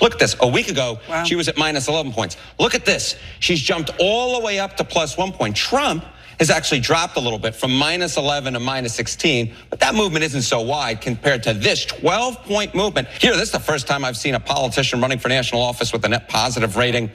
Look at this. A week ago, she was at minus 11 points. Look at this. She's jumped all the way up to plus 1 point. Trump has actually dropped a little bit from minus 11 to minus 16, but that movement isn't so wide compared to this 12-point movement. Here, this is the first time I've seen a politician running for national office with a net positive rating.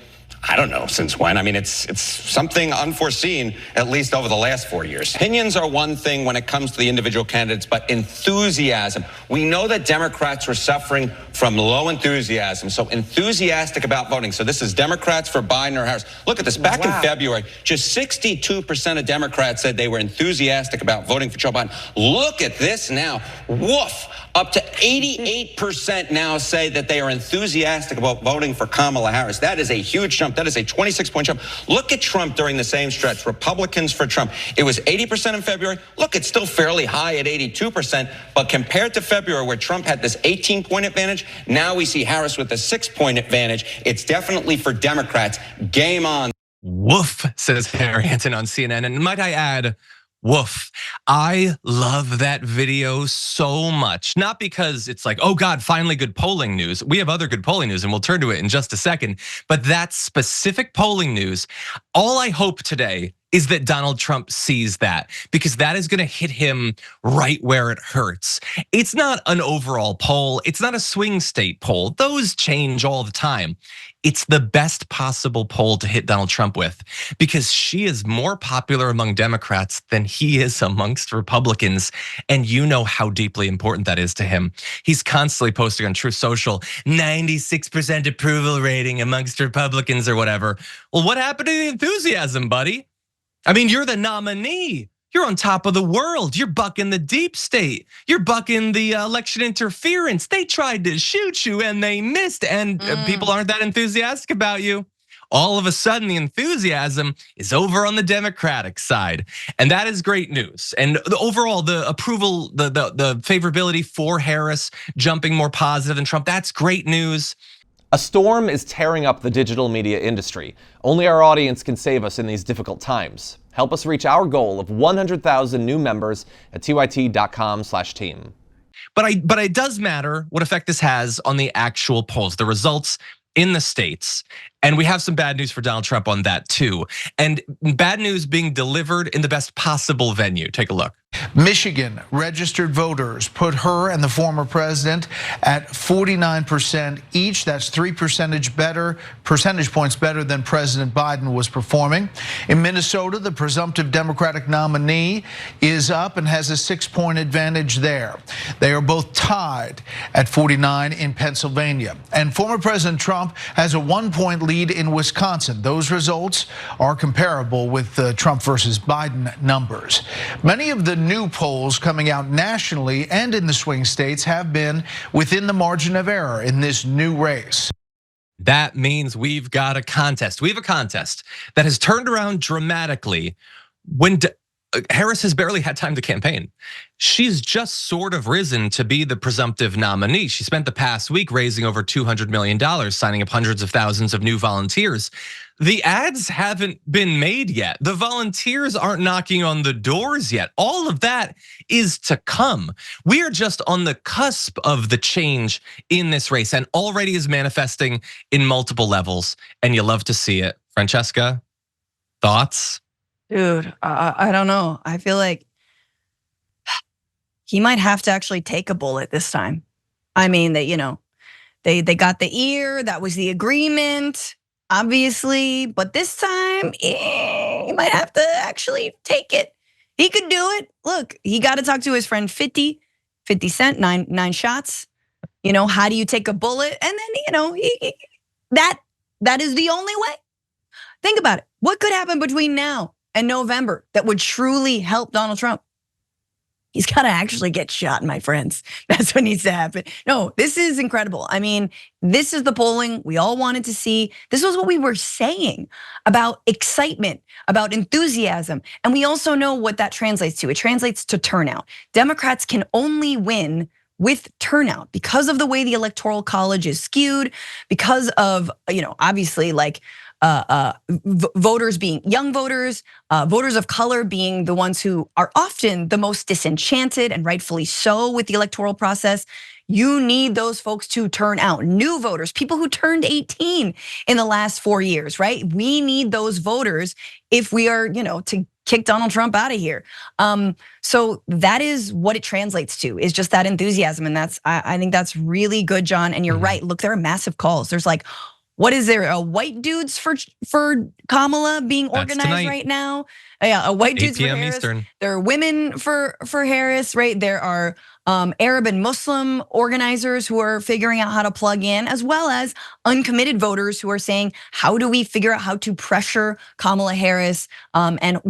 I don't know since when. I mean, it's something unforeseen, at least over the last 4 years. Opinions are one thing when it comes to the individual candidates, but enthusiasm. We know that Democrats were suffering from low enthusiasm, so enthusiastic about voting. So this is Democrats for Biden or Harris. Look at this. Back in February, just 62% of Democrats said they were enthusiastic about voting for Joe Biden. Look at this now. Woof. Up to 88% now say that they are enthusiastic about voting for Kamala Harris. That is a huge jump. That is a 26-point jump. Look at Trump during the same stretch. Republicans for Trump. It was 80% in February. Look, it's still fairly high at 82%. But compared to February, where Trump had this 18-point advantage, now we see Harris with a 6-point advantage. It's definitely for Democrats. Game on. Woof, says Harrington on CNN. And might I add, woof. I love that video so much. Not because it's like, oh God, finally good polling news. We have other good polling news and we'll turn to it in just a second. But that specific polling news, all I hope today is that Donald Trump sees that, because that is gonna hit him right where it hurts. It's not an overall poll. It's not a swing state poll. Those change all the time. It's the best possible poll to hit Donald Trump with, because she is more popular among Democrats than he is amongst Republicans. And you know how deeply important that is to him. He's constantly posting on Truth Social, 96% approval rating amongst Republicans or whatever. Well, what happened to the enthusiasm, buddy? I mean, you're the nominee. You're on top of the world. You're bucking the deep state. You're bucking the election interference. They tried to shoot you and they missed, and people aren't that enthusiastic about you. All of a sudden, the enthusiasm is over on the Democratic side. And that is great news. And overall, the approval, the favorability for Harris jumping more positive than Trump, that's great news. A storm is tearing up the digital media industry. Only our audience can save us in these difficult times. Help us reach our goal of 100,000 new members at tyt.com/team. But it does matter what effect this has on the actual polls, the results in the states. And we have some bad news for Donald Trump on that too. And bad news being delivered in the best possible venue. Take a look. Michigan registered voters put her and the former president at 49% each. That's 3 percentage points better than President Biden was performing. In Minnesota, the presumptive Democratic nominee is up and has a 6-point advantage there. They are both tied at 49 in Pennsylvania. And former President Trump has a 1-point lead in Wisconsin. Those results are comparable with the Trump versus Biden numbers. Many of the new polls coming out nationally and in the swing states have been within the margin of error in this new race. That means we've got a contest. We have a contest that has turned around dramatically when Harris has barely had time to campaign. She's just sort of risen to be the presumptive nominee. She spent the past week raising over $200 million, signing up hundreds of thousands of new volunteers. The ads haven't been made yet. The volunteers aren't knocking on the doors yet. All of that is to come. We are just on the cusp of the change in this race, and already is manifesting in multiple levels, and you love to see it. Francesca, thoughts? Dude, I don't know. I feel like he might have to actually take a bullet this time. I mean, they got the ear, that was the agreement, obviously, but this time he might have to actually take it. He could do it. Look, he got to talk to his friend 50 Cent, nine shots. How do you take a bullet? And then, that is the only way. Think about it. What could happen between now and November that would truly help Donald Trump? He's got to actually get shot, my friends. That's what needs to happen. No, this is incredible. I mean, this is the polling we all wanted to see. This was what we were saying about excitement, about enthusiasm. And we also know what that translates to. It translates to turnout. Democrats can only win with turnout because of the way the Electoral College is skewed, because of, obviously voters being young voters, voters of color being the ones who are often the most disenchanted, and rightfully so, with the electoral process. You need those folks to turn out. New voters, people who turned 18 in the last 4 years, right? We need those voters if we are, to kick Donald Trump out of here. So that is what it translates to, is just that enthusiasm. And I think that's really good, John. And you're right. Look, there are massive calls. There's like, what is there? White dudes for Kamala being organized right now? Yeah, a white dudes for Harris. Eastern. There are women for Harris, right? There are Arab and Muslim organizers who are figuring out how to plug in, as well as uncommitted voters who are saying, how do we figure out how to pressure Kamala Harris and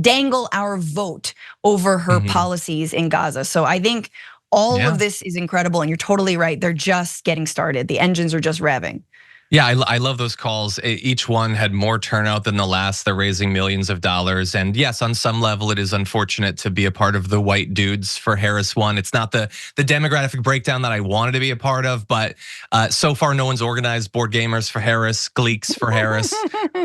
dangle our vote over her policies in Gaza? So I think all of this is incredible, and you're totally right. They're just getting started. The engines are just revving. Yeah, I love those calls. Each one had more turnout than the last. They're raising millions of dollars. And yes, on some level, it is unfortunate to be a part of the white dudes for Harris one. It's not the demographic breakdown that I wanted to be a part of, but so far no one's organized board gamers for Harris, Gleeks for Harris.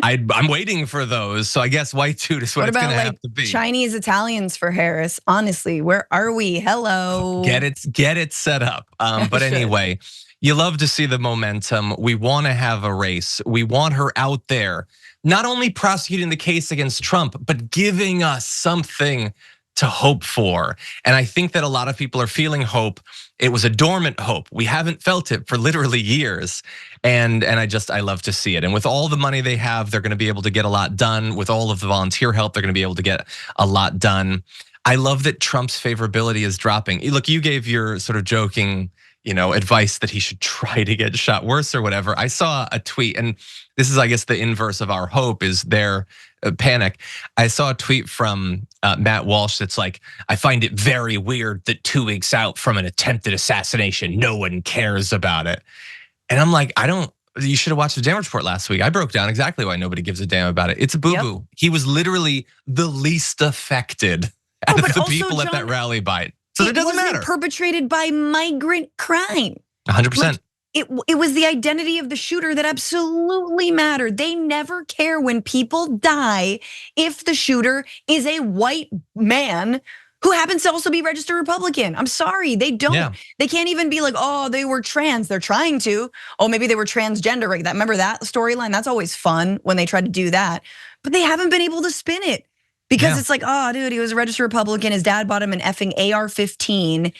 I'm waiting for those. So I guess white dude is what it's gonna have to be. Chinese Italians for Harris? Honestly, where are we? Hello. Get it set up. But anyway. You love to see the momentum. We want to have a race. We want her out there, not only prosecuting the case against Trump, but giving us something to hope for. And I think that a lot of people are feeling hope. It was a dormant hope. We haven't felt it for literally years. And I love to see it. And with all the money they have, they're going to be able to get a lot done. With all of the volunteer help, they're going to be able to get a lot done. I love that Trump's favorability is dropping. Look, you gave your sort of joking advice that he should try to get shot worse or whatever. I saw a tweet, and this is, I guess, the inverse of our hope is their panic. I saw a tweet from Matt Walsh that's like, I find it very weird that 2 weeks out from an attempted assassination, no one cares about it. And I'm like, you should have watched the Damn Report last week. I broke down exactly why nobody gives a damn about it. It's a boo-boo. Yep. He was literally the least affected out of the people at that rally by it. So it doesn't matter. Perpetrated by migrant crime. 100%. It was the identity of the shooter that absolutely mattered. They never care when people die if the shooter is a white man who happens to also be registered Republican. I'm sorry, they don't. Yeah. They can't even be like, oh, they were trans. They're trying to. Oh, maybe they were transgender. Right? Remember that storyline? That's always fun when they try to do that. But they haven't been able to spin it. Because it's like, oh, dude, he was a registered Republican. His dad bought him an effing AR-15.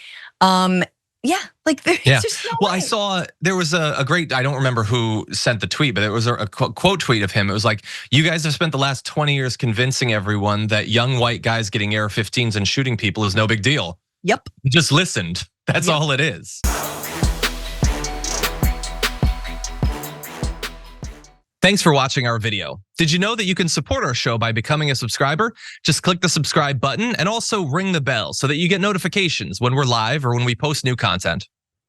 There's just no way. I saw there was a great, I don't remember who sent the tweet, but it was a quote tweet of him. It was like, you guys have spent the last 20 years convincing everyone that young white guys getting AR-15s and shooting people is no big deal. Yep. You just listened. That's all it is. Thanks for watching our video. Did you know that you can support our show by becoming a subscriber? Just click the subscribe button and also ring the bell so that you get notifications when we're live or when we post new content.